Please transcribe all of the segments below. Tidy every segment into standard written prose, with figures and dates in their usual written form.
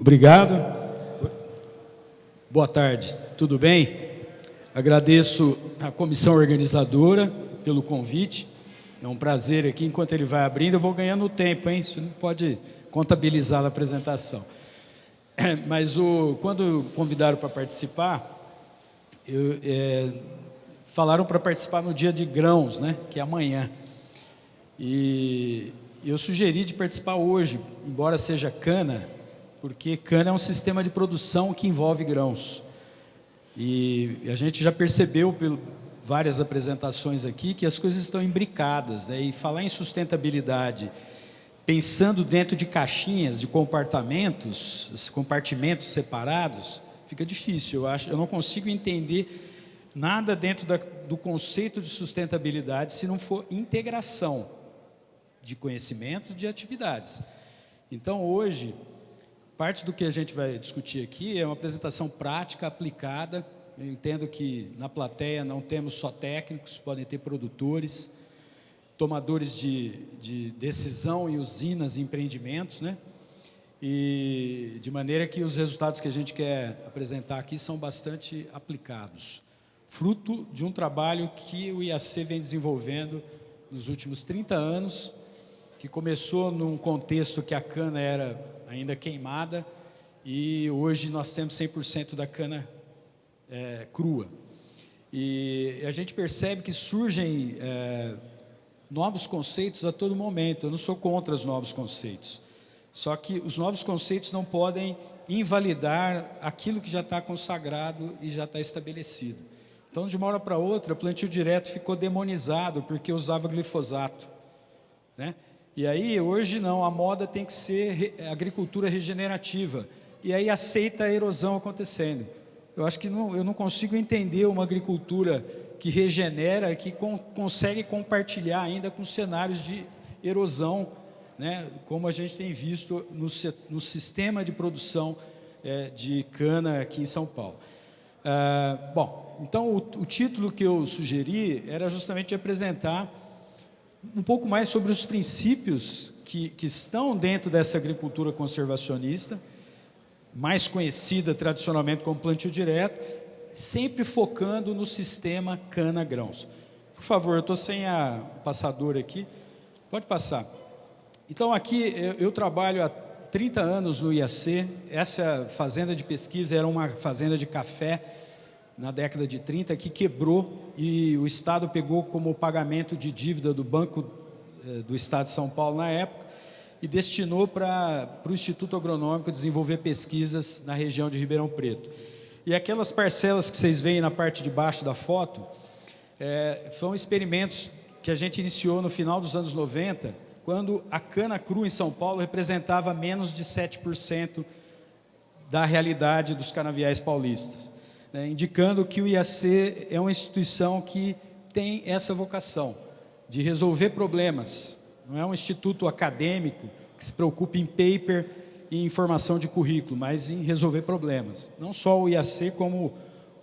Obrigado. Boa tarde, tudo bem? Agradeço à comissão organizadora pelo convite. É um prazer aqui. Enquanto ele vai abrindo, eu vou ganhando tempo, hein? Você não pode contabilizar na apresentação. Mas quando convidaram para participar, falaram para participar no dia de grãos, né? Que é amanhã. E eu sugeri de participar hoje, embora seja cana, porque cana é um sistema de produção que envolve grãos. E a gente já percebeu, por várias apresentações aqui, que as coisas estão imbricadas, né? E falar em sustentabilidade, pensando dentro de caixinhas, de compartimentos separados, fica difícil. Eu não consigo entender nada dentro do conceito de sustentabilidade se não for integração de conhecimentos, de atividades. Então, hoje, parte do que a gente vai discutir aqui é uma apresentação prática, aplicada. Eu entendo que na plateia não temos só técnicos, podem ter produtores, tomadores de decisão em usinas e empreendimentos, né? E de maneira que os resultados que a gente quer apresentar aqui são bastante aplicados. Fruto de um trabalho que o IAC vem desenvolvendo nos últimos 30 anos, que começou num contexto que a cana era ainda queimada, e hoje nós temos 100% da cana crua. E a gente percebe que surgem novos conceitos a todo momento. Eu não sou contra os novos conceitos, só que os novos conceitos não podem invalidar aquilo que já está consagrado e já está estabelecido. Então, de uma hora para outra, o plantio direto ficou demonizado porque usava glifosato, né? E aí, hoje não, a moda tem que ser agricultura regenerativa. E aí aceita a erosão acontecendo. Eu acho que eu não consigo entender uma agricultura que regenera, que consegue compartilhar ainda com cenários de erosão, né, como a gente tem visto no sistema de produção de cana aqui em São Paulo. Bom, então o título que eu sugeri era justamente apresentar um pouco mais sobre os princípios que estão dentro dessa agricultura conservacionista, mais conhecida tradicionalmente como plantio direto, sempre focando no sistema cana-grãos. Por favor, eu estou sem a passadora aqui, pode passar. Então, aqui eu trabalho há 30 anos no IAC, essa fazenda de pesquisa era uma fazenda de café, na década de 30, que quebrou e o Estado pegou como pagamento de dívida do Banco do Estado de São Paulo na época e destinou para o Instituto Agronômico desenvolver pesquisas na região de Ribeirão Preto. E aquelas parcelas que vocês veem na parte de baixo da foto, foram experimentos que a gente iniciou no final dos anos 90, quando a cana crua em São Paulo representava menos de 7% da realidade dos canaviais paulistas. Indicando que o IAC é uma instituição que tem essa vocação de resolver problemas. Não é um instituto acadêmico que se preocupa em paper e em formação de currículo, mas em resolver problemas. Não só o IAC, como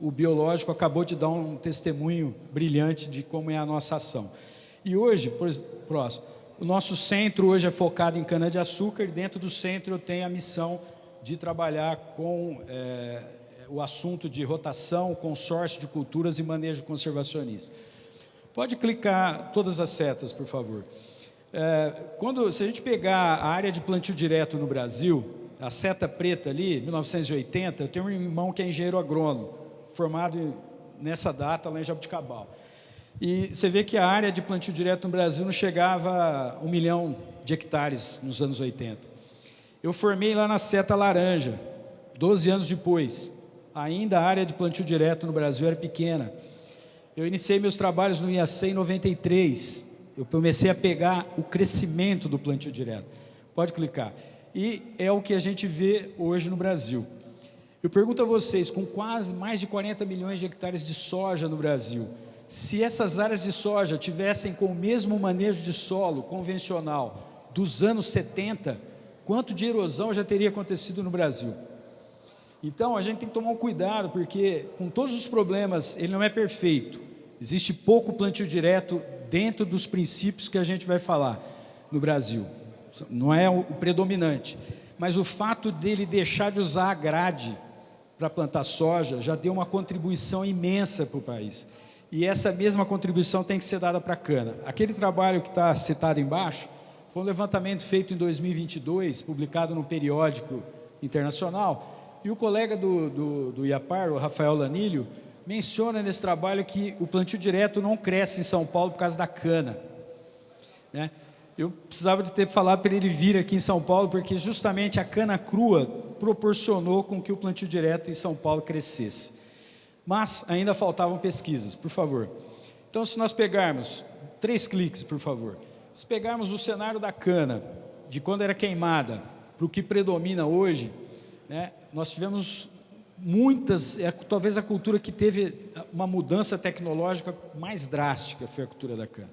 o biológico acabou de dar um testemunho brilhante de como é a nossa ação. E hoje, próximo, o nosso centro hoje é focado em cana-de-açúcar e dentro do centro eu tenho a missão de trabalhar com o assunto de rotação, consórcio de culturas e manejo conservacionista. Pode clicar todas as setas, por favor. Se a gente pegar a área de plantio direto no Brasil, a seta preta ali, 1980, eu tenho um irmão que é engenheiro agrônomo, formado nessa data lá em Jaboticabal. E você vê que a área de plantio direto no Brasil não chegava a 1 milhão de hectares nos anos 80. Eu formei lá na seta laranja, 12 anos depois. Ainda a área de plantio direto no Brasil era pequena. Eu iniciei meus trabalhos no IAC em 93. Eu comecei a pegar o crescimento do plantio direto. Pode clicar. E é o que a gente vê hoje no Brasil. Eu pergunto a vocês, com quase mais de 40 milhões de hectares de soja no Brasil, se essas áreas de soja tivessem com o mesmo manejo de solo convencional dos anos 70, quanto de erosão já teria acontecido no Brasil? Então, a gente tem que tomar um cuidado, porque com todos os problemas, ele não é perfeito. Existe pouco plantio direto dentro dos princípios que a gente vai falar no Brasil. Não é o predominante. mas o fato dele deixar de usar a grade para plantar soja já deu uma contribuição imensa para o país. E essa mesma contribuição tem que ser dada para a cana. Aquele trabalho que está citado embaixo foi um levantamento feito em 2022, publicado no periódico internacional, e o colega do IAPAR, o Rafael Lanilho, menciona nesse trabalho que o plantio direto não cresce em São Paulo por causa da cana, né? Eu precisava de ter falado para ele vir aqui em São Paulo, porque justamente a cana crua proporcionou com que o plantio direto em São Paulo crescesse. Mas ainda faltavam pesquisas, por favor. Então, se nós pegarmos, 3 cliques, por favor. Se pegarmos o cenário da cana, de quando era queimada, para o que predomina hoje, né, nós tivemos muitas, talvez a cultura que teve uma mudança tecnológica mais drástica foi a cultura da cana.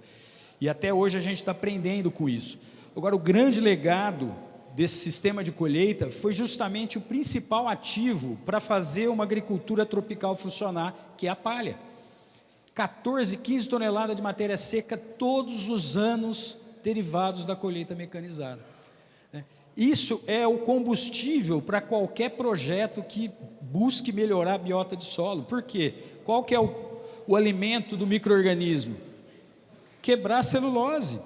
E até hoje a gente está aprendendo com isso. Agora, o grande legado desse sistema de colheita foi justamente o principal ativo para fazer uma agricultura tropical funcionar, que é a palha. 14, 15 toneladas de matéria seca todos os anos derivados da colheita mecanizada. Isso é o combustível para qualquer projeto que busque melhorar a biota de solo. Por quê? Qual que é o alimento do micro-organismo? Quebrar a celulose.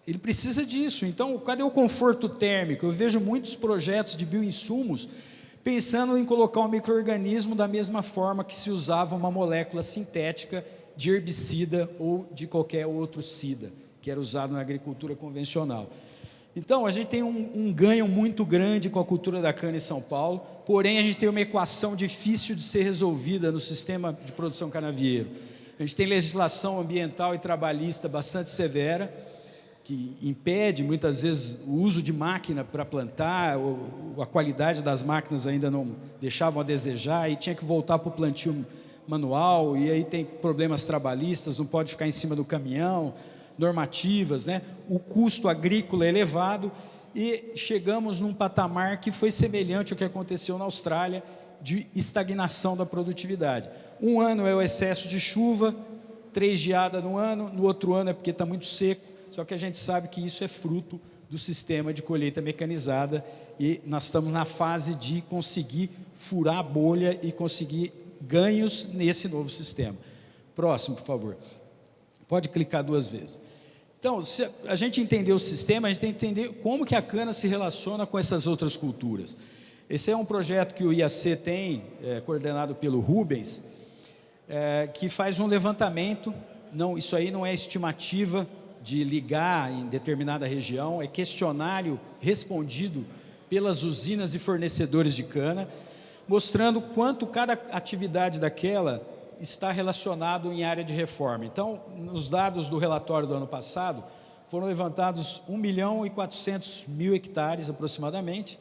Ele precisa disso. Então, cadê o conforto térmico? Eu vejo muitos projetos de bioinsumos pensando em colocar um micro-organismo da mesma forma que se usava uma molécula sintética de herbicida ou de qualquer outro sida, que era usado na agricultura convencional. Então, a gente tem um ganho muito grande com a cultura da cana em São Paulo, porém a gente tem uma equação difícil de ser resolvida no sistema de produção canavieiro. A gente tem legislação ambiental e trabalhista bastante severa, que impede muitas vezes o uso de máquina para plantar, a qualidade das máquinas ainda não deixavam a desejar, e tinha que voltar para o plantio manual, e aí tem problemas trabalhistas, não pode ficar em cima do caminhão, normativas, né? O custo agrícola é elevado, e chegamos num patamar que foi semelhante ao que aconteceu na Austrália, de estagnação da produtividade. Um ano é o excesso de chuva, 3 geadas no ano, no outro ano é porque está muito seco, só que a gente sabe que isso é fruto do sistema de colheita mecanizada, e nós estamos na fase de conseguir furar a bolha e conseguir ganhos nesse novo sistema. Próximo, por favor. Pode clicar 2 vezes. Então, se a gente entender o sistema, a gente tem que entender como que a cana se relaciona com essas outras culturas. Esse é um projeto que o IAC tem, coordenado pelo Rubens, que faz um levantamento. Não, isso aí não é estimativa de ligar em determinada região, é questionário respondido pelas usinas e fornecedores de cana, mostrando quanto cada atividade daquela está relacionado em área de reforma. Então, nos dados do relatório do ano passado, foram levantados 1.400.000 hectares aproximadamente,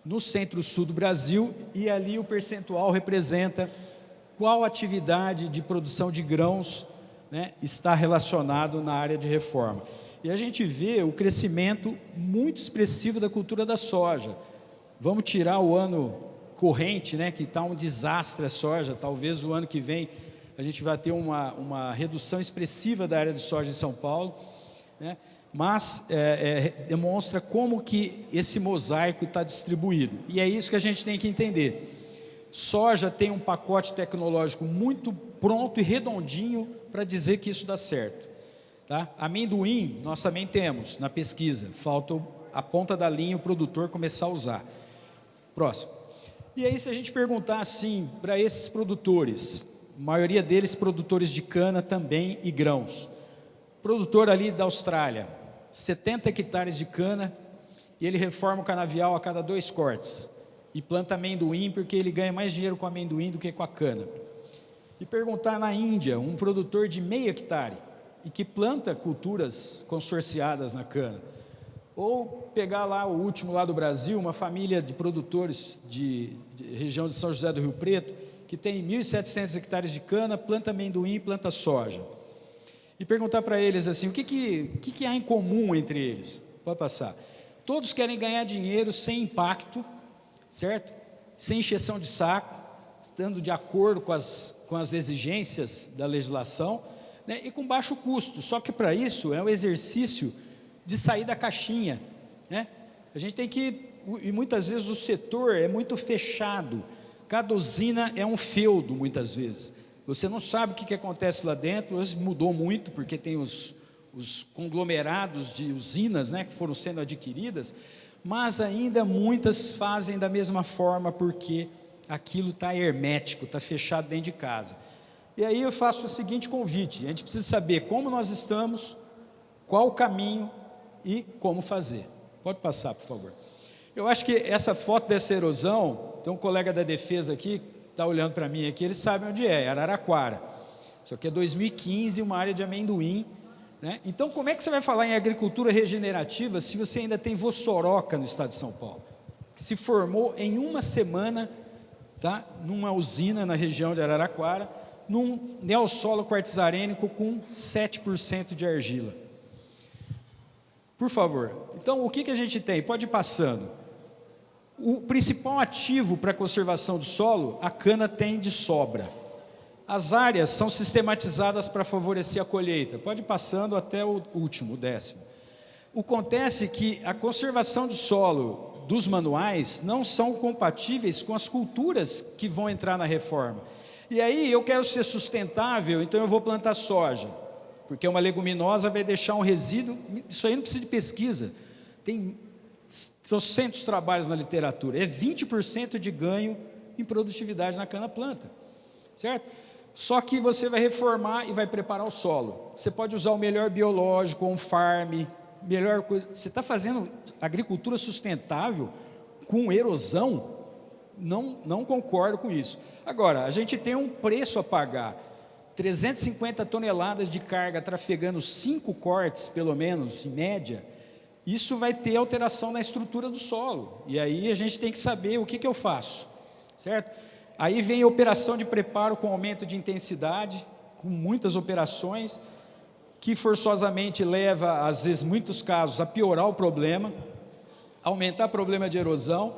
no centro-sul do Brasil, e ali o percentual representa qual atividade de produção de grãos, né, está relacionado na área de reforma. E a gente vê o crescimento muito expressivo da cultura da soja. Vamos tirar o ano corrente, né, que está um desastre a soja, talvez o ano que vem a gente vai ter uma redução expressiva da área de soja em São Paulo, né, mas demonstra como que esse mosaico está distribuído, e é isso que a gente tem que entender. Soja tem um pacote tecnológico muito pronto e redondinho para dizer que isso dá certo, tá? Amendoim, nós também temos na pesquisa, falta a ponta da linha o produtor começar a usar. Próximo. E aí, se a gente perguntar assim para esses produtores, a maioria deles produtores de cana também e grãos, produtor ali da Austrália, 70 hectares de cana, e ele reforma o canavial a cada 2 cortes, e planta amendoim porque ele ganha mais dinheiro com amendoim do que com a cana. E perguntar na Índia, um produtor de meio hectare, e que planta culturas consorciadas na cana, ou pegar lá o último lá do Brasil, uma família de produtores de região de São José do Rio Preto, que tem 1.700 hectares de cana, planta amendoim, planta soja. E perguntar para eles assim, o que há em comum entre eles? Pode passar. Todos querem ganhar dinheiro sem impacto, certo? Sem encheção de saco, estando de acordo com as exigências da legislação, né? E com baixo custo. Só que para isso é um exercício de sair da caixinha, né? A gente tem que, e muitas vezes o setor é muito fechado, cada usina é um feudo, muitas vezes. Você não sabe o que acontece lá dentro, hoje mudou muito, porque tem os conglomerados de usinas, né, que foram sendo adquiridas, mas ainda muitas fazem da mesma forma, porque aquilo está hermético, está fechado dentro de casa. E aí eu faço o seguinte convite: a gente precisa saber como nós estamos, qual o caminho e como fazer. Pode passar, por favor. Eu acho que essa foto dessa erosão, tem um colega da defesa aqui, que está olhando para mim aqui, ele sabe onde é Araraquara. Isso aqui é 2015, uma área de amendoim, né? Então, como é que você vai falar em agricultura regenerativa se você ainda tem Vossoroca no estado de São Paulo, que se formou em uma semana, tá, numa usina na região de Araraquara, num neossolo quartzarênico com 7% de argila. Por favor. Então, o que a gente tem? Pode ir passando. O principal ativo para a conservação do solo, a cana tem de sobra. As áreas são sistematizadas para favorecer a colheita. Pode ir passando até o último, o 10º. Acontece que a conservação do solo dos manuais não são compatíveis com as culturas que vão entrar na reforma. E aí eu quero ser sustentável, então eu vou plantar soja, porque uma leguminosa vai deixar um resíduo. Isso aí não precisa de pesquisa, tem trocentos trabalhos na literatura, é 20% de ganho em produtividade na cana-planta, certo? Só que você vai reformar e vai preparar o solo. Você pode usar o melhor biológico, um farm, melhor coisa. Você está fazendo agricultura sustentável com erosão? Não concordo com isso. Agora, a gente tem um preço a pagar. 350 toneladas de carga trafegando 5 cortes, pelo menos, em média. Isso vai ter alteração na estrutura do solo. E aí a gente tem que saber o que eu faço, certo? Aí vem a operação de preparo com aumento de intensidade, com muitas operações, que forçosamente leva, às vezes, muitos casos, a piorar o problema, aumentar o problema de erosão,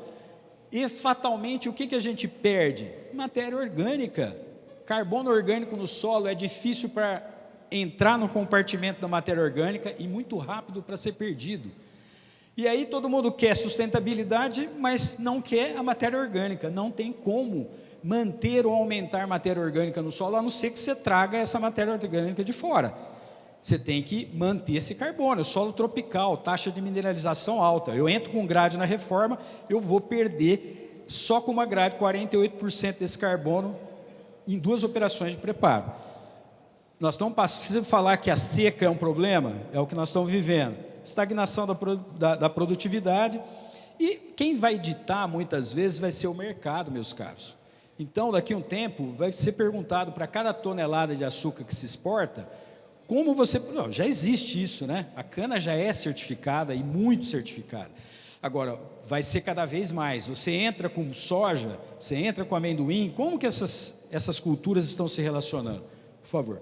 e fatalmente o que a gente perde? Matéria orgânica. Carbono orgânico no solo é difícil para entrar no compartimento da matéria orgânica e muito rápido para ser perdido. E aí todo mundo quer sustentabilidade, mas não quer a matéria orgânica, não tem como manter ou aumentar matéria orgânica no solo, a não ser que você traga essa matéria orgânica de fora. Você tem que manter esse carbono, solo tropical, taxa de mineralização alta. Eu entro com grade na reforma, eu vou perder só com uma grade 48% desse carbono em 2 operações de preparo. Nós não precisamos falar que a seca é um problema, é o que nós estamos vivendo. Estagnação da produtividade, e quem vai ditar muitas vezes vai ser o mercado, meus caros. Então, daqui a um tempo, vai ser perguntado para cada tonelada de açúcar que se exporta, como você... Não, já existe isso, né? A cana já é certificada e muito certificada. Agora, vai ser cada vez mais. Você entra com soja, você entra com amendoim, como que essas culturas estão se relacionando? Por favor.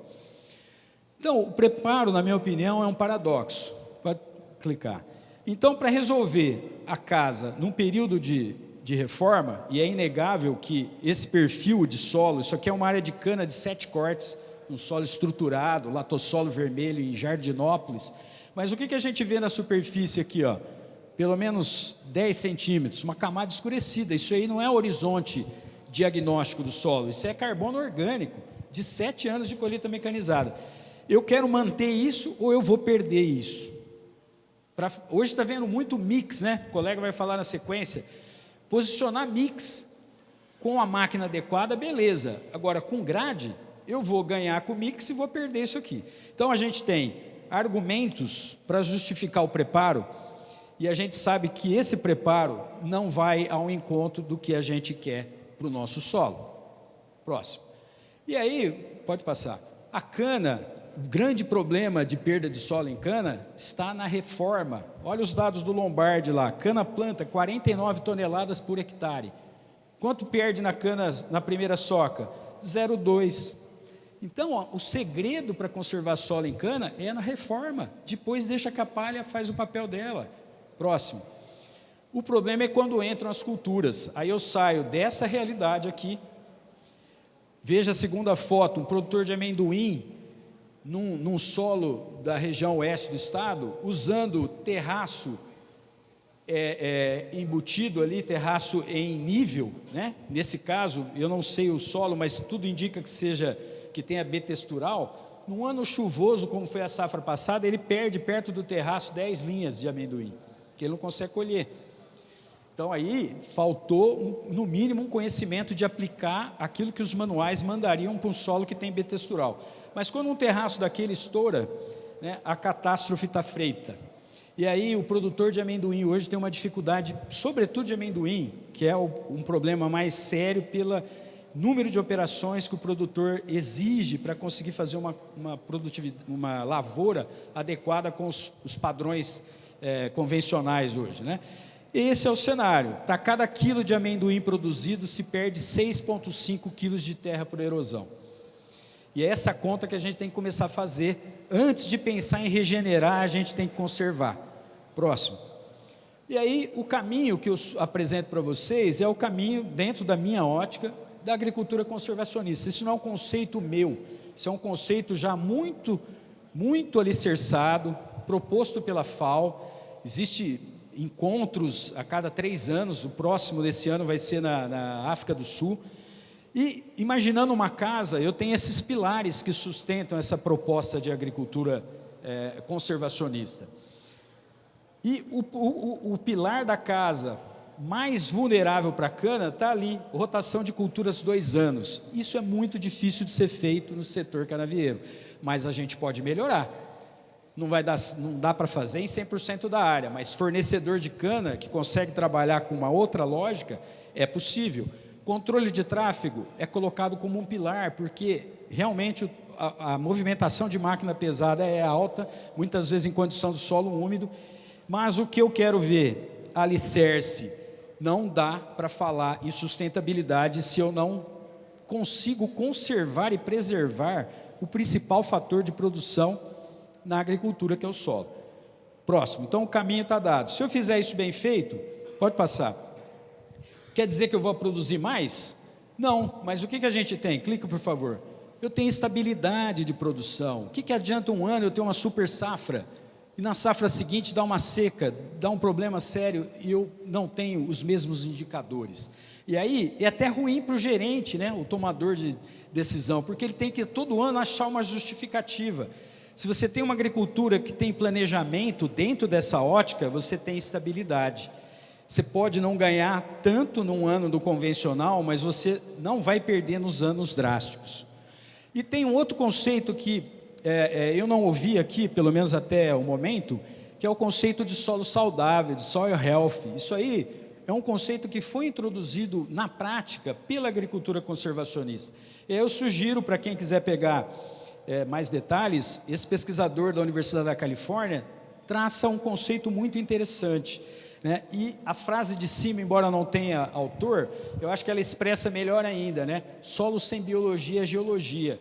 Então, o preparo, na minha opinião, é um paradoxo. Pode clicar. Então, para resolver a casa num período de reforma, e é inegável que esse perfil de solo, isso aqui é uma área de cana de 7 cortes, um solo estruturado, latossolo vermelho em Jardinópolis, mas o que a gente vê na superfície aqui, ó? Pelo menos 10 centímetros, uma camada escurecida. Isso aí não é horizonte diagnóstico do solo, isso é carbono orgânico, de 7 anos de colheita mecanizada. Eu quero manter isso ou eu vou perder isso? Hoje está vendo muito mix, né? O colega vai falar na sequência. Posicionar mix com a máquina adequada, beleza. Agora, com grade, eu vou ganhar com mix e vou perder isso aqui. Então, a gente tem argumentos para justificar o preparo, e a gente sabe que esse preparo não vai ao encontro do que a gente quer para o nosso solo. Próximo. E aí, pode passar. A cana, o grande problema de perda de solo em cana está na reforma. Olha os dados do Lombardi lá. Cana planta 49 toneladas por hectare. Quanto perde na cana na primeira soca? 0,2. Então, ó, o segredo para conservar solo em cana é na reforma. Depois deixa que a palha faz o papel dela. Próximo. O problema é quando entram as culturas. Aí eu saio dessa realidade aqui. Veja a segunda foto, um produtor de amendoim num solo da região oeste do estado, usando terraço embutido ali, terraço em nível, né? Nesse caso, eu não sei o solo, mas tudo indica que tenha B-textural. Num ano chuvoso, como foi a safra passada, ele perde perto do terraço 10 linhas de amendoim, que ele não consegue colher. Então aí faltou, no mínimo, um conhecimento de aplicar aquilo que os manuais mandariam para um solo que tem B-textural. Mas quando um terraço daquele estoura, né, a catástrofe está feita. E aí o produtor de amendoim hoje tem uma dificuldade, sobretudo de amendoim, que é um problema mais sério pelo número de operações que o produtor exige para conseguir fazer uma lavoura adequada com os padrões convencionais hoje, né? Esse é o cenário. Para cada quilo de amendoim produzido, se perde 6,5 quilos de terra por erosão. E é essa conta que a gente tem que começar a fazer. Antes de pensar em regenerar, a gente tem que conservar. Próximo. E aí, o caminho que eu apresento para vocês é o caminho, dentro da minha ótica, da agricultura conservacionista. Isso não é um conceito meu, isso é um conceito já muito, muito alicerçado, proposto pela FAO. Existe encontros a cada 3 anos, o próximo desse ano vai ser na África do Sul. E imaginando uma casa, eu tenho esses pilares que sustentam essa proposta de agricultura conservacionista. E o pilar da casa mais vulnerável para a cana está ali, rotação de culturas 2 anos. Isso é muito difícil de ser feito no setor canavieiro, mas a gente pode melhorar. Não dá para fazer em 100% da área, mas fornecedor de cana que consegue trabalhar com uma outra lógica, é possível. Controle de tráfego é colocado como um pilar, porque realmente a movimentação de máquina pesada é alta, muitas vezes em condição do solo úmido, mas o que eu quero ver, alicerce, não dá para falar em sustentabilidade se eu não consigo conservar e preservar o principal fator de produção na agricultura, que é o solo. Próximo, então o caminho está dado. Se eu fizer isso bem feito, pode passar. Quer dizer que eu vou produzir mais? Não, mas o que a gente tem? Clica, por favor. Eu tenho estabilidade de produção. O que adianta um ano eu ter uma super safra e na safra seguinte dá uma seca, dá um problema sério e eu não tenho os mesmos indicadores? E aí é até ruim para o gerente, né, o tomador de decisão, porque ele tem que todo ano achar uma justificativa. Se você tem uma agricultura que tem planejamento dentro dessa ótica, você tem estabilidade. Você pode não ganhar tanto num ano do convencional, mas você não vai perder nos anos drásticos. E tem um outro conceito que eu não ouvi aqui, pelo menos até o momento, que é o conceito de solo saudável, de soil health. Isso aí é um conceito que foi introduzido na prática pela agricultura conservacionista. E eu sugiro para quem quiser pegar mais detalhes, esse pesquisador da Universidade da Califórnia traça um conceito muito interessante, né? E a frase de cima, embora não tenha autor, eu acho que ela expressa melhor ainda, né? Solo sem biologia é geologia.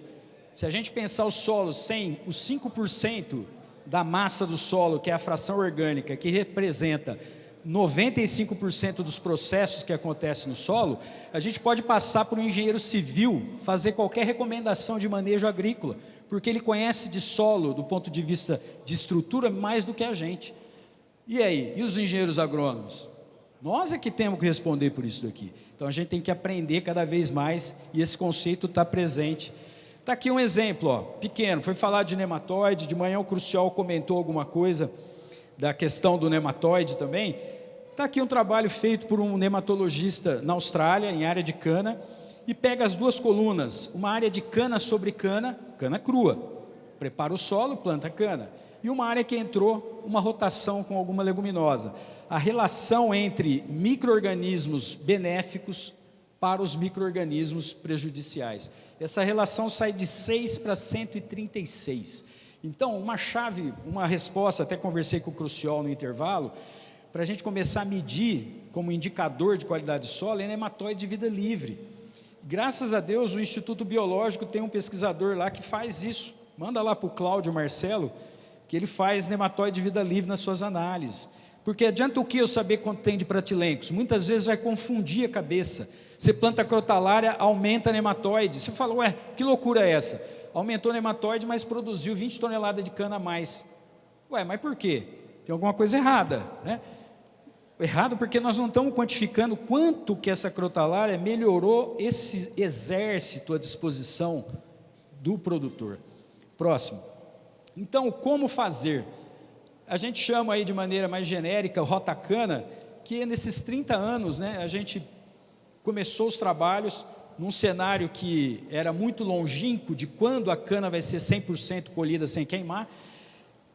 Se a gente pensar o solo sem os 5% da massa do solo, que é a fração orgânica, que representa 95% dos processos que acontecem no solo, a gente pode passar por um engenheiro civil fazer qualquer recomendação de manejo agrícola, porque ele conhece de solo, do ponto de vista de estrutura, mais do que a gente. E aí? E os engenheiros agrônomos? Nós é que temos que responder por isso daqui. Então a gente tem que aprender cada vez mais e esse conceito está presente. Está aqui um exemplo, ó, pequeno, foi falar de nematóide, de manhã o Crucial comentou alguma coisa da questão do nematóide também. Está aqui um trabalho feito por um nematologista na Austrália, em área de cana, e pega as 2 colunas, uma área de cana sobre cana, cana crua, prepara o solo, planta cana, e uma área que entrou uma rotação com alguma leguminosa. A relação entre micro-organismos benéficos para os micro-organismos prejudiciais. Essa relação sai de 6 para 136. Então, uma chave, uma resposta, até conversei com o Crucial no intervalo, para a gente começar a medir como indicador de qualidade de solo, é nematóide de vida livre. Graças a Deus, o Instituto Biológico tem um pesquisador lá que faz isso. Manda lá para o Cláudio Marcelo, que ele faz nematóide de vida livre nas suas análises. Porque adianta o que eu saber quanto tem de pratilencos? Muitas vezes vai confundir a cabeça. Você planta crotalária, aumenta nematóide. Você fala, ué, que loucura é essa? Aumentou nematóide, mas produziu 20 toneladas de cana a mais. Ué, mas por quê? Tem alguma coisa errada, né? Errado porque nós não estamos quantificando quanto que essa crotalária melhorou esse exército à disposição do produtor. Próximo. Então, como fazer? A gente chama aí de maneira mais genérica Rotacana, que nesses 30 anos, né, a gente começou os trabalhos num cenário que era muito longínquo de quando a cana vai ser 100% colhida sem queimar,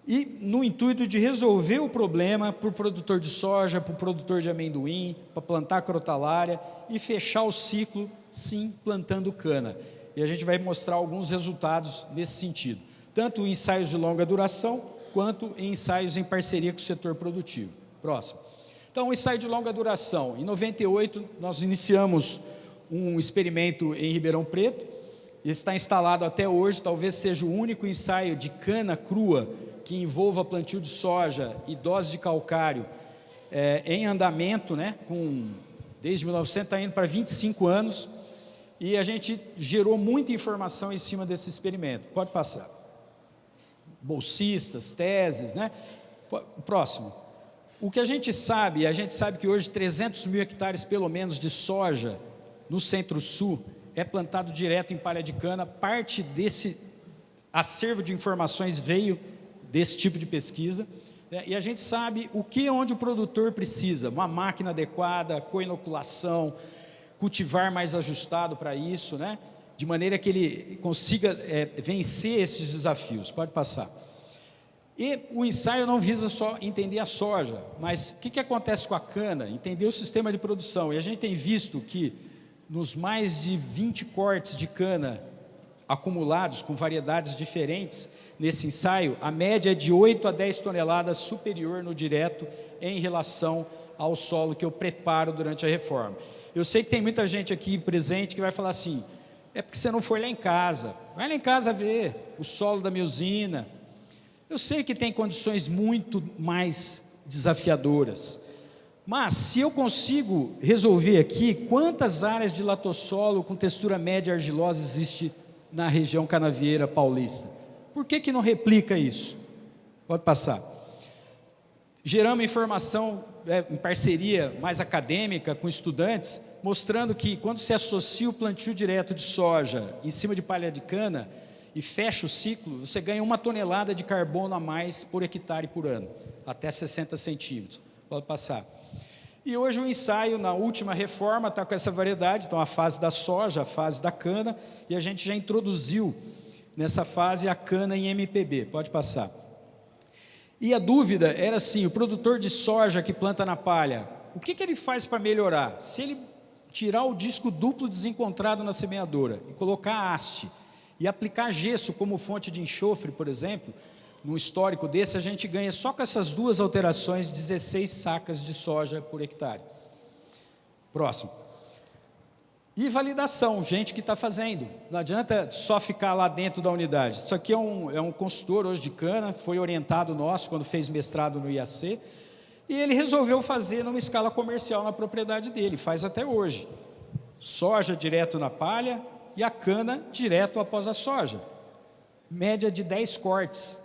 e no intuito de resolver o problema para o produtor de soja, para o produtor de amendoim, para plantar crotalária e fechar o ciclo, sim, plantando cana. E a gente vai mostrar alguns resultados nesse sentido, tanto em ensaios de longa duração, quanto em ensaios em parceria com o setor produtivo. Próximo. Então, o ensaio de longa duração. Em 98, nós iniciamos um experimento em Ribeirão Preto, ele está instalado até hoje, talvez seja o único ensaio de cana crua que envolva plantio de soja e dose de calcário em andamento, né, desde 1900 está indo para 25 anos, e a gente gerou muita informação em cima desse experimento. Pode passar. Bolsistas, teses, né? Próximo. O que a gente sabe que hoje 300 mil hectares pelo menos de soja no Centro-Sul é plantado direto em palha de cana. Parte desse acervo de informações veio desse tipo de pesquisa, né? E a gente sabe onde o produtor precisa, uma máquina adequada, coinoculação, cultivar mais ajustado para isso, né? De maneira que ele consiga vencer esses desafios. Pode passar. E o ensaio não visa só entender a soja, mas o que acontece com a cana? Entender o sistema de produção. E a gente tem visto que nos mais de 20 cortes de cana acumulados com variedades diferentes nesse ensaio, a média é de 8 a 10 toneladas superior no direto em relação ao solo que eu preparo durante a reforma. Eu sei que tem muita gente aqui presente que vai falar assim, é porque você não foi lá em casa, vai lá em casa ver o solo da minha usina. Eu sei que tem condições muito mais desafiadoras, mas se eu consigo resolver aqui, quantas áreas de latossolo com textura média argilosa existe na região canavieira paulista? Por que não replica isso? Pode passar. Geramos informação em parceria mais acadêmica com estudantes, mostrando que quando se associa o plantio direto de soja em cima de palha de cana e fecha o ciclo, você ganha 1 tonelada de carbono a mais por hectare por ano, até 60 centímetros. Pode passar. E hoje o ensaio, na última reforma, está com essa variedade, então a fase da soja, a fase da cana, e a gente já introduziu nessa fase a cana em MPB. Pode passar. E a dúvida era assim, o produtor de soja que planta na palha, o que ele faz para melhorar? Se ele tirar o disco duplo desencontrado na semeadora e colocar haste e aplicar gesso como fonte de enxofre, por exemplo, num histórico desse, a gente ganha só com essas duas alterações 16 sacas de soja por hectare. Próximo. E validação, gente que está fazendo. Não adianta só ficar lá dentro da unidade. Isso aqui é um consultor hoje de cana, foi orientado nosso quando fez mestrado no IAC, e ele resolveu fazer numa escala comercial na propriedade dele, faz até hoje. Soja direto na palha e a cana direto após a soja. Média de 10 cortes.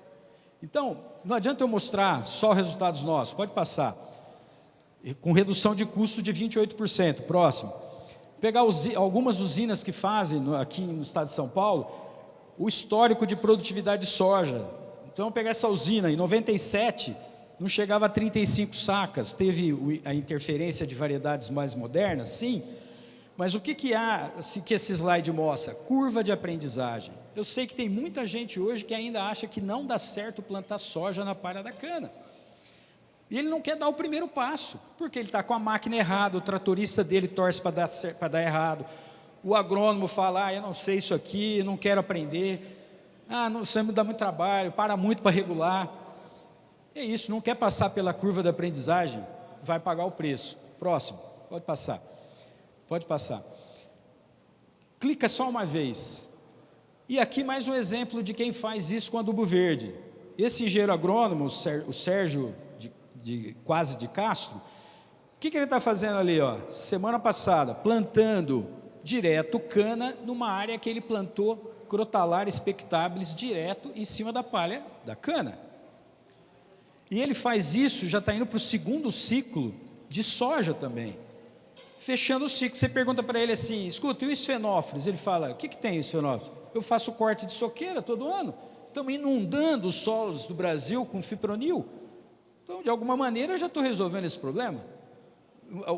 Então, não adianta eu mostrar só resultados nossos, pode passar. Com redução de custo de 28%. Próximo. Pegar algumas usinas que fazem aqui no estado de São Paulo, o histórico de produtividade de soja. Então, pegar essa usina, em 97, não chegava a 35 sacas, teve a interferência de variedades mais modernas, sim, mas o que esse slide mostra? Curva de aprendizagem. Eu sei que tem muita gente hoje que ainda acha que não dá certo plantar soja na palha da cana. E ele não quer dar o primeiro passo, porque ele está com a máquina errada, o tratorista dele torce para dar errado, o agrônomo fala, eu não sei isso aqui, não quero aprender, não, isso me dá muito trabalho, para muito para regular. É isso, não quer passar pela curva da aprendizagem, vai pagar o preço. Próximo, pode passar. Pode passar. Clica só uma vez. E aqui mais um exemplo de quem faz isso com adubo verde. Esse engenheiro agrônomo, o Sérgio Quase de Castro, o que ele está fazendo ali? Semana passada, plantando direto cana numa área que ele plantou Crotalária spectabilis direto em cima da palha da cana. E ele faz isso, já está indo para o segundo ciclo de soja também. Fechando o ciclo, você pergunta para ele assim, escuta, e o esfenófilos? Ele fala, o que tem o esfenófilos? Eu faço corte de soqueira todo ano, estamos inundando os solos do Brasil com fipronil, então de alguma maneira eu já estou resolvendo esse problema.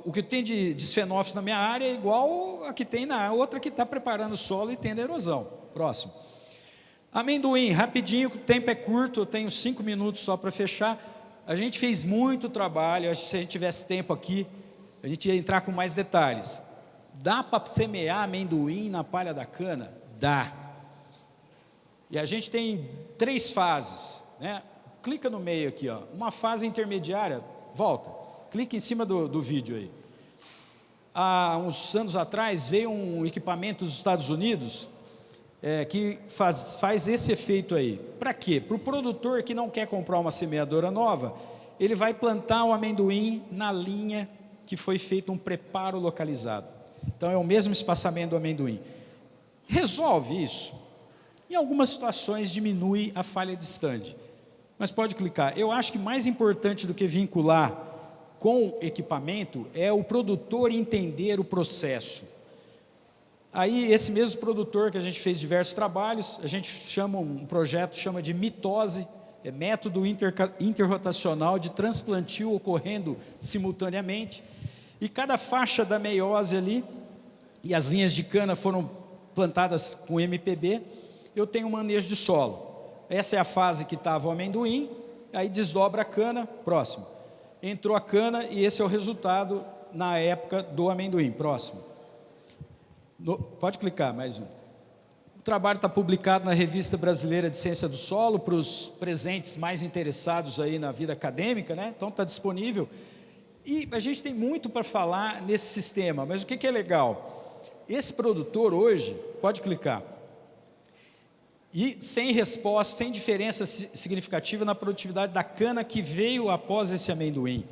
O que tem de esfenófilos na minha área é igual a que tem na outra que está preparando o solo e tendo erosão. Próximo. Amendoim, rapidinho, o tempo é curto, eu tenho 5 minutos só para fechar. A gente fez muito trabalho, acho que se a gente tivesse tempo aqui, a gente ia entrar com mais detalhes. Dá para semear amendoim na palha da cana? Dá. E a gente tem 3 fases, né? Clica no meio aqui, ó. Uma fase intermediária, volta. Clique em cima do vídeo aí. Há uns anos atrás veio um equipamento dos Estados Unidos que faz esse efeito aí. Para quê? Para o produtor que não quer comprar uma semeadora nova, ele vai plantar o amendoim na linha que foi feito um preparo localizado. Então é o mesmo espaçamento do amendoim. Resolve isso? Em algumas situações diminui a falha de stand. Mas pode clicar. Eu acho que mais importante do que vincular com equipamento é o produtor entender o processo. Aí esse mesmo produtor que a gente fez diversos trabalhos, a gente chama um projeto chama de mitose, é método interrotacional de transplantio ocorrendo simultaneamente, e cada faixa da meiose ali, e as linhas de cana foram plantadas com MPB, eu tenho um manejo de solo. Essa é a fase que estava o amendoim, aí desdobra a cana, próximo. Entrou a cana e esse é o resultado na época do amendoim. Próximo. Pode clicar, mais um. O trabalho está publicado na Revista Brasileira de Ciência do Solo, para os presentes mais interessados aí na vida acadêmica, né? Então está disponível. E a gente tem muito para falar nesse sistema, mas o que é legal? Esse produtor hoje, pode clicar, e sem resposta, sem diferença significativa na produtividade da cana que veio após esse amendoim.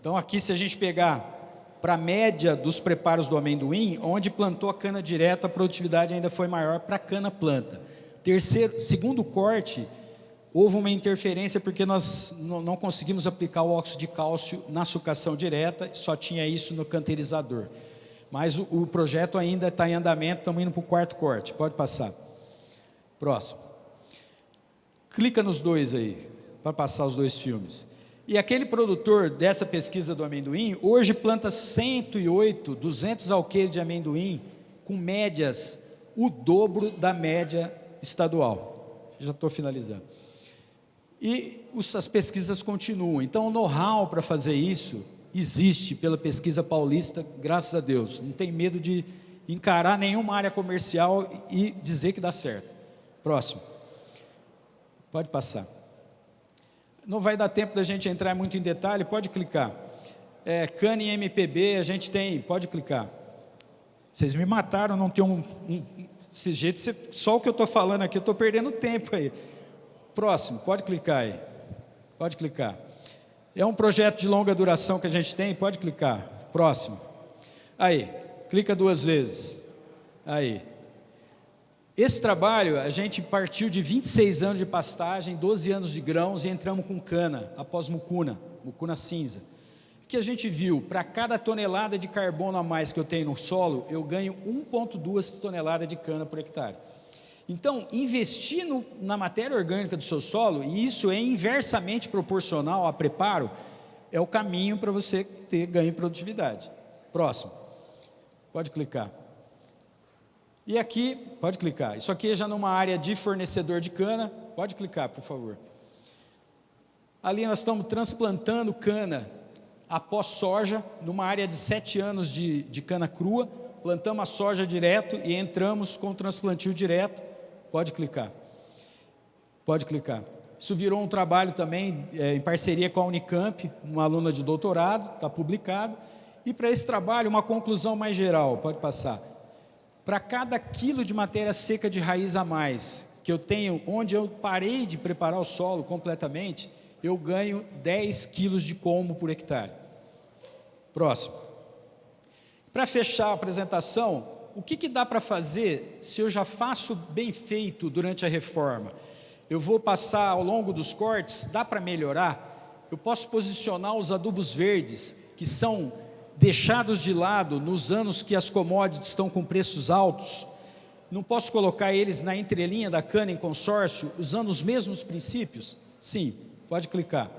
Então aqui, se a gente pegar para a média dos preparos do amendoim, onde plantou a cana direto, a produtividade ainda foi maior para a cana planta. Segundo corte, houve uma interferência porque nós não conseguimos aplicar o óxido de cálcio na sucação direta, só tinha isso no canterizador. Mas o projeto ainda está em andamento, estamos indo para o 4º corte, pode passar. Próximo. Clica nos 2 aí, para passar os 2 filmes. E aquele produtor dessa pesquisa do amendoim, hoje planta 108, 200 alqueires de amendoim, com médias, o dobro da média estadual. Já estou finalizando. E as pesquisas continuam. Então, o know-how para fazer isso existe pela pesquisa paulista, graças a Deus. Não tem medo de encarar nenhuma área comercial e dizer que dá certo. Próximo. Pode passar. Não vai dar tempo da gente entrar muito em detalhe, pode clicar. Cana em MPB, a gente tem, pode clicar. Vocês me mataram, não tem desse jeito, só o que eu estou falando aqui, eu estou perdendo tempo aí. Próximo, pode clicar aí. Pode clicar. É um projeto de longa duração que a gente tem, pode clicar. Próximo. Aí, clica 2 vezes. Aí. Esse trabalho, a gente partiu de 26 anos de pastagem, 12 anos de grãos e entramos com cana, após mucuna cinza. O que a gente viu? Para cada tonelada de carbono a mais que eu tenho no solo, eu ganho 1,2 toneladas de cana por hectare. Então, investir na matéria orgânica do seu solo, e isso é inversamente proporcional a preparo, é o caminho para você ter ganho em produtividade. Próximo. Pode clicar. E aqui, pode clicar, isso aqui é já numa área de fornecedor de cana, pode clicar, por favor. Ali nós estamos transplantando cana após soja, numa área de 7 anos de cana crua, plantamos a soja direto e entramos com o transplantio direto, pode clicar. Pode clicar. Isso virou um trabalho também em parceria com a Unicamp, uma aluna de doutorado, está publicado, e para esse trabalho uma conclusão mais geral, pode passar. Para cada quilo de matéria seca de raiz a mais que eu tenho, onde eu parei de preparar o solo completamente, eu ganho 10 quilos de colmo por hectare. Próximo. Para fechar a apresentação, o que dá para fazer se eu já faço bem feito durante a reforma? Eu vou passar ao longo dos cortes, dá para melhorar? Eu posso posicionar os adubos verdes, que são deixados de lado nos anos que as commodities estão com preços altos, não posso colocar eles na entrelinha da cana em consórcio, usando os mesmos princípios? Sim, pode clicar.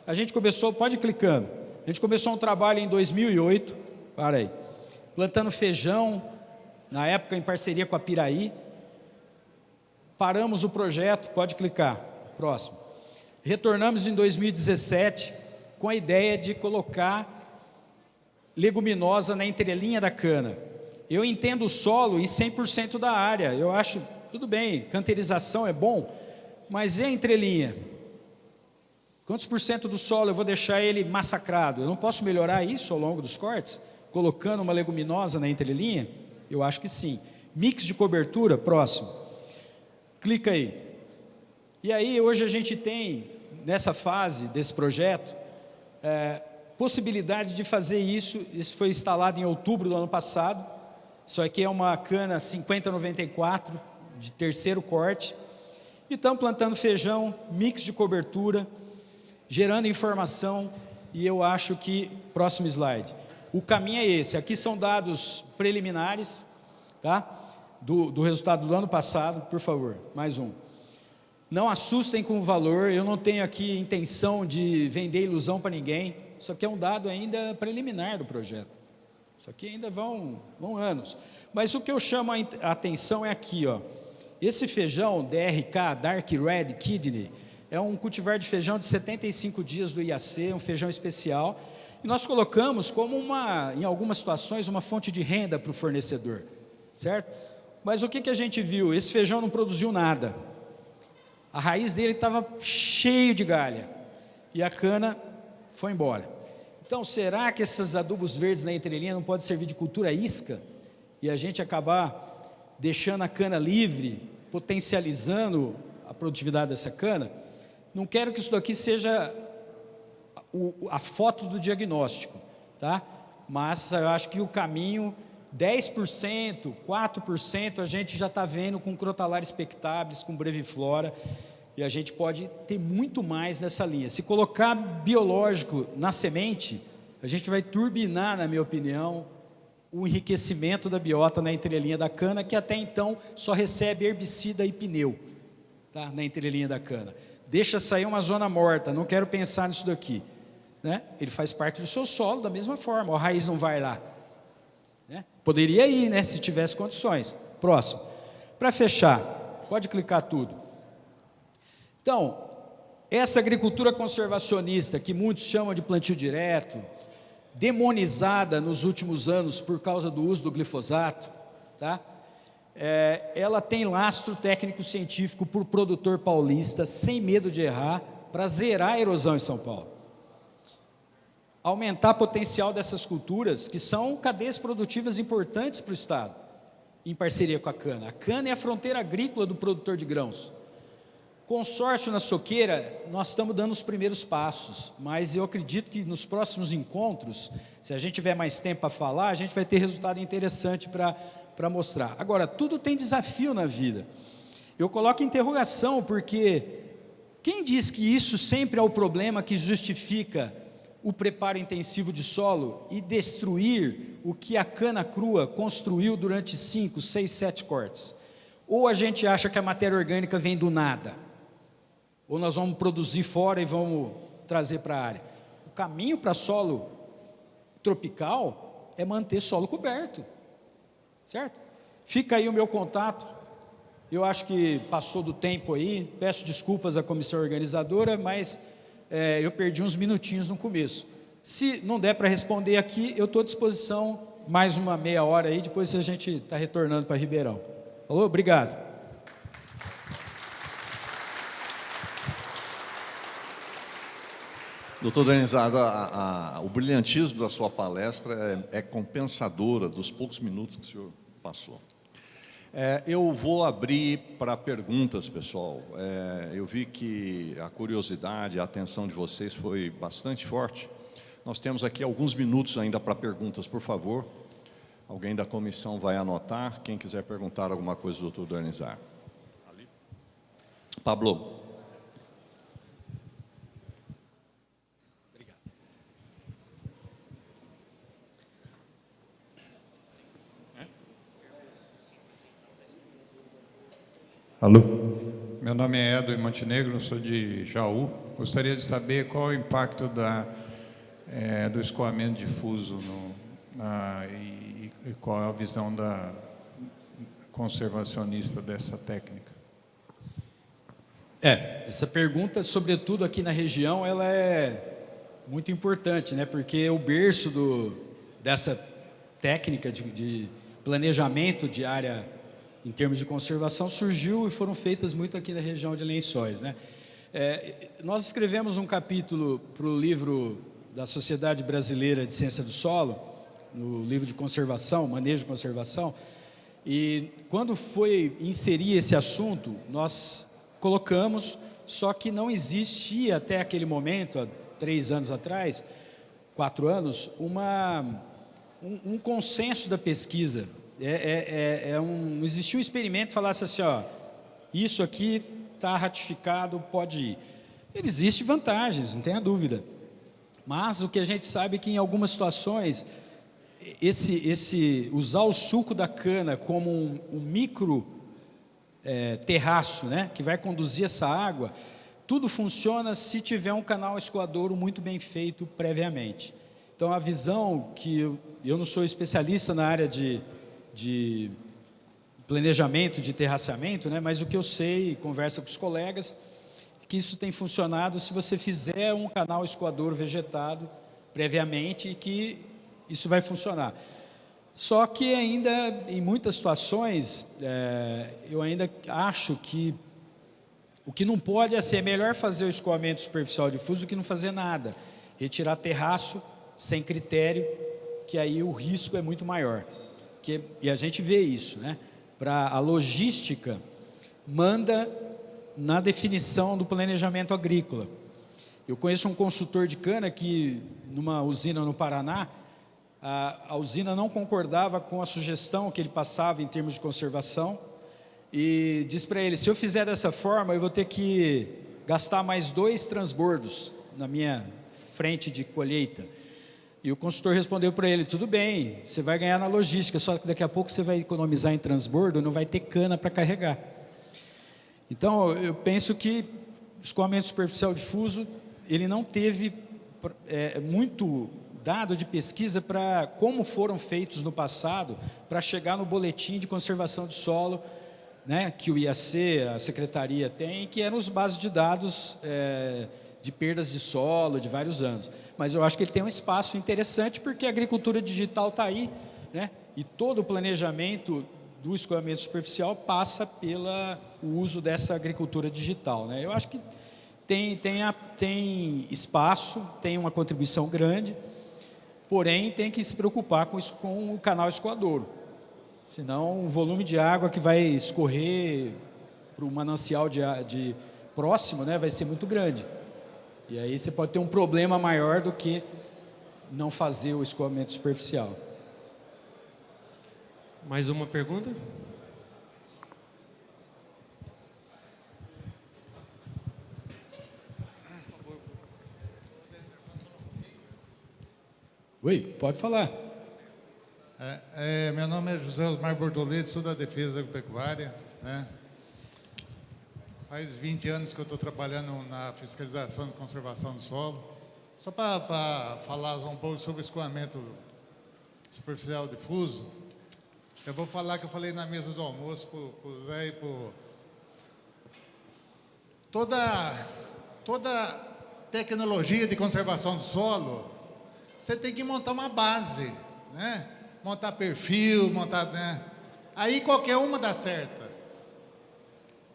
A gente começou, pode ir clicando, a gente começou um trabalho em 2008, para aí, plantando feijão, na época em parceria com a Piraí, paramos o projeto, pode clicar, próximo. Retornamos em 2017 com a ideia de colocar leguminosa na entrelinha da cana. Eu entendo o solo e 100% da área, eu acho, tudo bem, canterização é bom, mas e a entrelinha? Quantos por cento do solo eu vou deixar ele massacrado? Eu não posso melhorar isso ao longo dos cortes, colocando uma leguminosa na entrelinha? Eu acho que sim. Mix de cobertura, próximo. Clica aí. E aí, hoje a gente tem, nessa fase desse projeto, possibilidade de fazer isso. Isso foi instalado em outubro do ano passado. Isso aqui é uma cana 5094, de terceiro corte. E estamos plantando feijão, mix de cobertura, gerando informação. E eu acho que, próximo slide, o caminho é esse. Aqui são dados preliminares, tá? Do resultado do ano passado, por favor, mais um. Não assustem com o valor, eu não tenho aqui intenção de vender ilusão para ninguém. Isso aqui é um dado ainda preliminar do projeto. Isso aqui ainda vão anos. Mas o que eu chamo a atenção é aqui, ó. Esse feijão DRK, Dark Red Kidney, é um cultivar de feijão de 75 dias do IAC, um feijão especial. E nós colocamos como em algumas situações, uma fonte de renda para o fornecedor, certo? Mas o que a gente viu? Esse feijão não produziu nada. A raiz dele estava cheio de galha. E a cana foi embora. Então, será que esses adubos verdes na entrelinha não podem servir de cultura isca? E a gente acabar deixando a cana livre, potencializando a produtividade dessa cana? Não quero que isso daqui seja a foto do diagnóstico, tá? Mas eu acho que o caminho, 10%, 4%, a gente já está vendo com Crotalaria spectabilis, com Breviflora, e a gente pode ter muito mais nessa linha. Se colocar biológico na semente, a gente vai turbinar, na minha opinião, o enriquecimento da biota na entrelinha da cana, que até então só recebe herbicida e pneu, tá? Na entrelinha da cana. Deixa sair uma zona morta, não quero pensar nisso daqui, né? Ele faz parte do seu solo da mesma forma, a raiz não vai lá, né? Poderia ir, né, se tivesse condições. Próximo. Para fechar, pode clicar tudo. Então, essa agricultura conservacionista, que muitos chamam de plantio direto, demonizada nos últimos anos por causa do uso do glifosato, tá? Ela tem lastro técnico-científico por produtor paulista, sem medo de errar, para zerar a erosão em São Paulo. Aumentar o potencial dessas culturas, que são cadeias produtivas importantes para o Estado, em parceria com a cana. A cana é a fronteira agrícola do produtor de grãos. Consórcio na soqueira, nós estamos dando os primeiros passos, mas eu acredito que nos próximos encontros, se a gente tiver mais tempo para falar, a gente vai ter resultado interessante para mostrar. Agora, tudo tem desafio na vida. Eu coloco interrogação, porque quem diz que isso sempre é o problema que justifica o preparo intensivo de solo e destruir o que a cana crua construiu durante 5, 6, 7 cortes? Ou a gente acha que a matéria orgânica vem do nada? Ou nós vamos produzir fora e vamos trazer para a área? O caminho para solo tropical é manter solo coberto, certo? Fica aí o meu contato. Eu acho que passou do tempo aí, peço desculpas à comissão organizadora, mas eu perdi uns minutinhos no começo. Se não der para responder aqui, eu estou à disposição mais uma meia hora aí, depois a gente está retornando para Ribeirão. Falou? Obrigado. Doutor Denizado, o brilhantismo da sua palestra é compensadora dos poucos minutos que o senhor passou. Eu vou abrir para perguntas, pessoal. Eu vi que a curiosidade, a atenção de vocês foi bastante forte. Nós temos aqui alguns minutos ainda para perguntas, por favor. Alguém da comissão vai anotar. Quem quiser perguntar alguma coisa do doutor Donizar. Pablo. Alô? Meu nome é Edwin Montenegro, sou de Jaú. Gostaria de saber qual é o impacto do escoamento difuso e qual é a visão da conservacionista dessa técnica. Essa pergunta, sobretudo aqui na região, ela é muito importante, né? Porque o berço dessa técnica de planejamento de área em termos de conservação surgiu e foram feitas muito aqui na região de Lençóis, né? Nós escrevemos um capítulo para o livro da Sociedade Brasileira de Ciência do Solo, no livro de conservação, manejo de conservação, e quando foi inserir esse assunto, nós colocamos, só que não existia até aquele momento, há 3 anos atrás, 4 anos, um consenso da pesquisa. Não existia um experimento que falasse assim, ó, isso aqui está ratificado, pode ir. Existem vantagens, não tenha dúvida. Mas o que a gente sabe é que em algumas situações, usar o suco da cana como um micro terraço, né, que vai conduzir essa água, tudo funciona se tiver um canal escoadouro muito bem feito previamente. Então a visão que eu não sou especialista na área de planejamento, de terraceamento, né, mas o que eu sei, conversa com os colegas, que isso tem funcionado se você fizer um canal escoador vegetado previamente e que isso vai funcionar. Só que ainda, em muitas situações, eu ainda acho que o que não pode é melhor fazer o escoamento superficial difuso do que não fazer nada. Retirar terraço sem critério, que aí o risco é muito maior. E a gente vê isso, né? Para a logística, manda na definição do planejamento agrícola. Eu conheço um consultor de cana que, numa usina no Paraná, a usina não concordava com a sugestão que ele passava em termos de conservação e disse para ele, se eu fizer dessa forma, eu vou ter que gastar mais 2 transbordos na minha frente de colheita. E o consultor respondeu para ele, tudo bem, você vai ganhar na logística, só que daqui a pouco você vai economizar em transbordo e não vai ter cana para carregar. Então, eu penso que o escoamento superficial difuso, ele não teve muito dado de pesquisa para como foram feitos no passado para chegar no boletim de conservação do solo, né, que o IAC, a secretaria tem, que eram os bases de dados de perdas de solo de vários anos. Mas eu acho que ele tem um espaço interessante porque a agricultura digital está aí, né, e todo o planejamento do escoamento superficial passa pelo uso dessa agricultura digital, né? Eu acho que tem espaço, tem uma contribuição grande, porém tem que se preocupar com o canal escoadouro, senão o volume de água que vai escorrer para o manancial de próximo, né, vai ser muito grande. E aí você pode ter um problema maior do que não fazer o escoamento superficial. Mais uma pergunta? Oi, pode falar. Meu nome é José Osmar Bortoleto, sou da Defesa Agropecuária, né? Faz 20 anos que eu estou trabalhando na fiscalização e conservação do solo. Só para falar um pouco sobre o escoamento superficial difuso, eu vou falar que eu falei na mesa do almoço para o Zé e para toda tecnologia de conservação do solo, você tem que montar uma base, né? Montar perfil, né? Aí qualquer uma dá certo.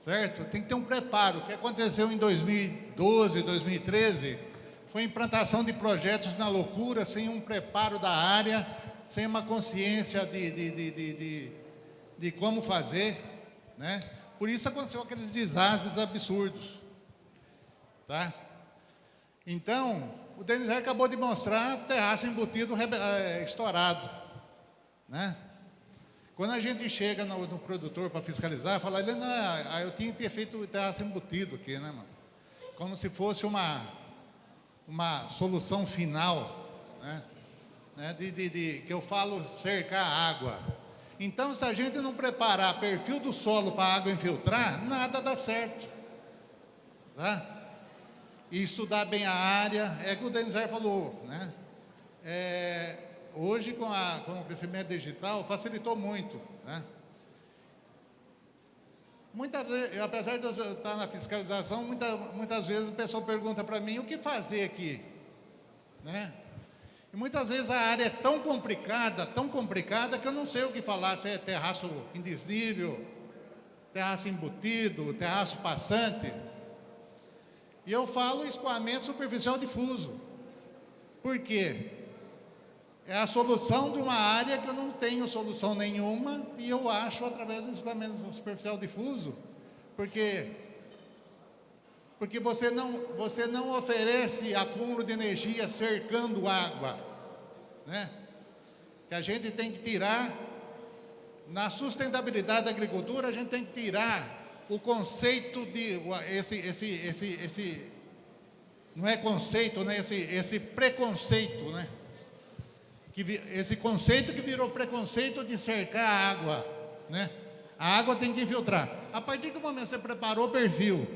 Certo? Tem que ter um preparo. O que aconteceu em 2012, 2013, foi a implantação de projetos na loucura, sem um preparo da área, sem uma consciência de como fazer, né? Por isso aconteceu aqueles desastres absurdos, tá? Então, o Denis acabou de mostrar terraço embutido estourado, né? Quando a gente chega no produtor para fiscalizar, fala, ele, não, eu tinha que ter feito o terraço embutido aqui, né, mano? Como se fosse uma solução final, né? Que eu falo cercar a água. Então, se a gente não preparar perfil do solo para a água infiltrar, nada dá certo. Tá? E estudar bem a área, é o que o Denizar falou, né? Hoje, com o crescimento digital, facilitou muito, né? Muitas vezes, apesar de eu estar na fiscalização, muitas vezes o pessoal pergunta para mim, o que fazer aqui? Né? E muitas vezes a área é tão complicada, que eu não sei o que falar, se é terraço indesnível, terraço embutido, terraço passante. E eu falo escoamento superficial difuso. Por quê? É a solução de uma área que eu não tenho solução nenhuma e eu acho através do escoamento superficial difuso, porque você não oferece acúmulo de energia cercando água, né? Que a gente tem que tirar, na sustentabilidade da agricultura, a gente tem que tirar o conceito de, não é conceito, né? Esse preconceito, né? Esse conceito que virou preconceito de cercar a água, né? A água tem que infiltrar. A partir do momento que você preparou o perfil,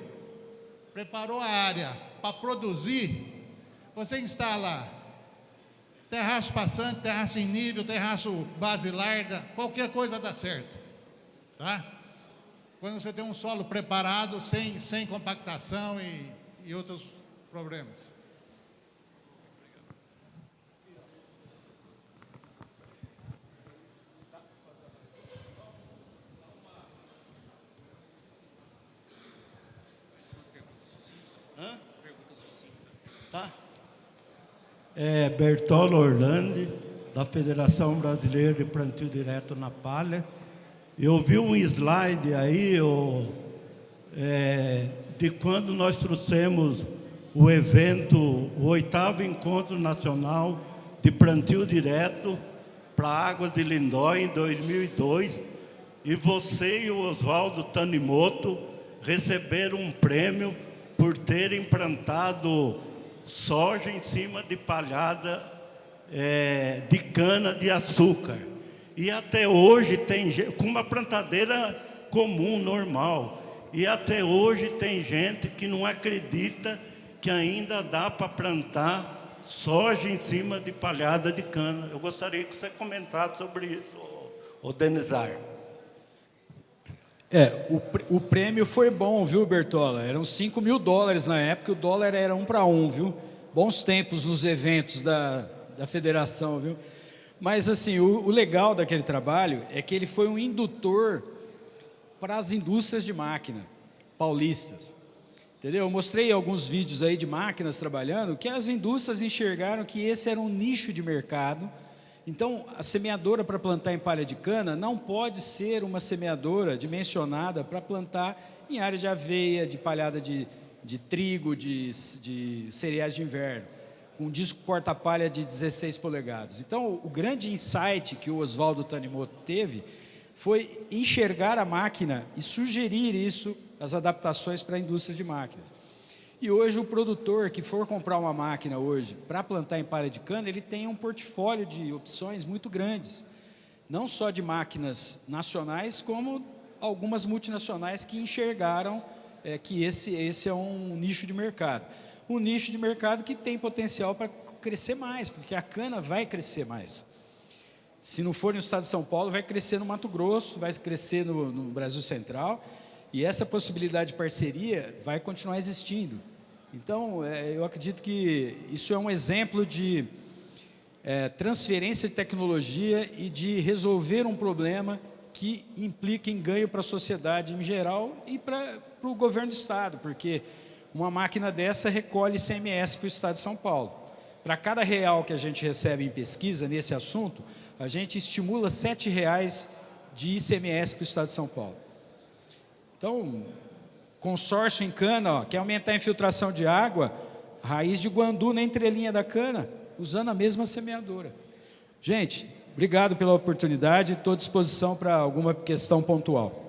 preparou a área para produzir, você instala terraço passante, terraço em nível, terraço base larga, qualquer coisa dá certo, tá? Quando você tem um solo preparado, sem compactação e outros problemas. Tá? Bertolo Orlandi, da Federação Brasileira de Plantio Direto na Palha. Eu vi um slide aí de quando nós trouxemos o evento, o 8º Encontro Nacional de Plantio Direto para Águas de Lindóia, em 2002, e você e o Oswaldo Tanimoto receberam um prêmio por terem plantado soja em cima de palhada de cana-de-açúcar. E até hoje tem gente, com uma plantadeira comum, normal, e até hoje tem gente que não acredita que ainda dá para plantar soja em cima de palhada de cana. Eu gostaria que você comentasse sobre isso, o Denizar. O prêmio foi bom, viu, Bertola? Eram $5.000 na época, o dólar era 1 para 1, viu? Bons tempos nos eventos da federação, viu? Mas, assim, o legal daquele trabalho é que ele foi um indutor para as indústrias de máquina paulistas, entendeu? Eu mostrei alguns vídeos aí de máquinas trabalhando, que as indústrias enxergaram que esse era um nicho de mercado. Então, a semeadora para plantar em palha de cana não pode ser uma semeadora dimensionada para plantar em área de aveia, de palhada de trigo, de cereais de inverno, com um disco porta-palha de 16 polegadas. Então, o grande insight que o Oswaldo Tanimoto teve foi enxergar a máquina e sugerir isso, as adaptações para a indústria de máquinas. E hoje o produtor que for comprar uma máquina hoje para plantar em palha de cana, ele tem um portfólio de opções muito grandes, não só de máquinas nacionais, como algumas multinacionais que enxergaram que esse é um nicho de mercado. Um nicho de mercado que tem potencial para crescer mais, porque a cana vai crescer mais. Se não for no estado de São Paulo, vai crescer no Mato Grosso, vai crescer no Brasil Central, e essa possibilidade de parceria vai continuar existindo. Então, eu acredito que isso é um exemplo de transferência de tecnologia e de resolver um problema que implica em ganho para a sociedade em geral e para o governo do estado, porque uma máquina dessa recolhe ICMS para o estado de São Paulo. Para cada real que a gente recebe em pesquisa nesse assunto, a gente estimula R$ 7,00 de ICMS para o estado de São Paulo. Então, consórcio em cana, quer aumentar a infiltração de água, raiz de guandu na entrelinha da cana, usando a mesma semeadora. Gente, obrigado pela oportunidade, estou à disposição para alguma questão pontual.